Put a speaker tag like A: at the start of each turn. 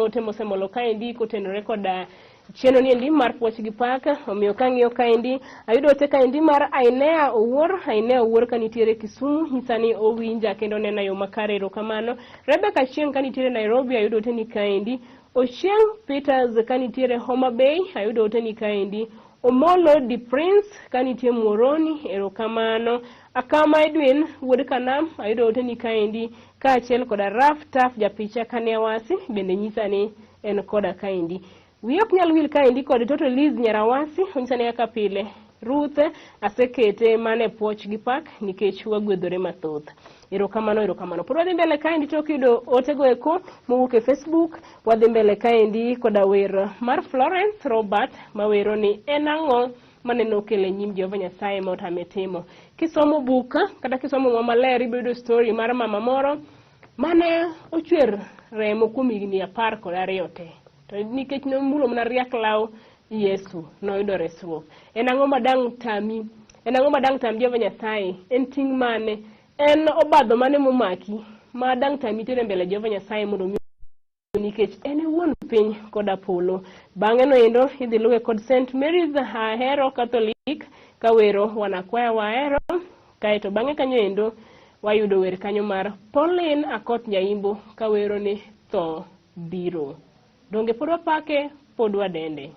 A: ote mosemolo kaendi kotenore koda cheno ni endi mar Puoch Gi Pak. Omiyo kang'iyo kaendi ayudo ote kaendi mar Ainea Owuor kanitiere Kisumu, nyisa ni owinja kendo nena yo makare. Erokamano. Rebecca Chieng kanitiere Nairobi, ayudo ote ni kaendi. Ochieng Peters kanitiere Homa Bay, ayudo ote ni kaendi. Omolo Di Prince kanitie Muoroni, erokamano. Akama Edwin wuod Kanam, ayudo ote ni kaendi. Kaachiel koda Raf Taf japicha Kaniawasi, bende nyisa ni en koda kaendi. Wiok nyal wil kaendi kod Toto Liz Nyarawasi, onyisa ni kaka pile. Ruth asekete mane Puoch Gi Pak nikech wagwedhore mathoth. Erokamano. Pod wadhi mbele kaendi tok yudo otego eko mowuok e Facebook. Wadhi mbele kaendi koda wer mar Florence Robert mawero ni en ang'o maneno kele nyim Jehova Nyasaye ma otame timo. Kisomo buka kata kisomo maler ibiro story mar mama moro mane ochwer remo kuom higni 12 te. To nikech nomulo mana riak law Yesu noyudo resruok. En ang'o madang' tami Jehova Nyasaye? En ting' mane? En obadho mane momaki ma dang' tami tere mbele Jehova Nyasaye mondo nikech en wuon piny koda polo. Bang'e no endo idhi luwe kod St. Mary's Ahero Catholic kawero wanakwaya wahero. Kaeto bang'e kanyo endo wayudo wer kanyo mar Pauline Akot Nyaimbo kawero ni tho biro. Donge pod wapake pod wadende.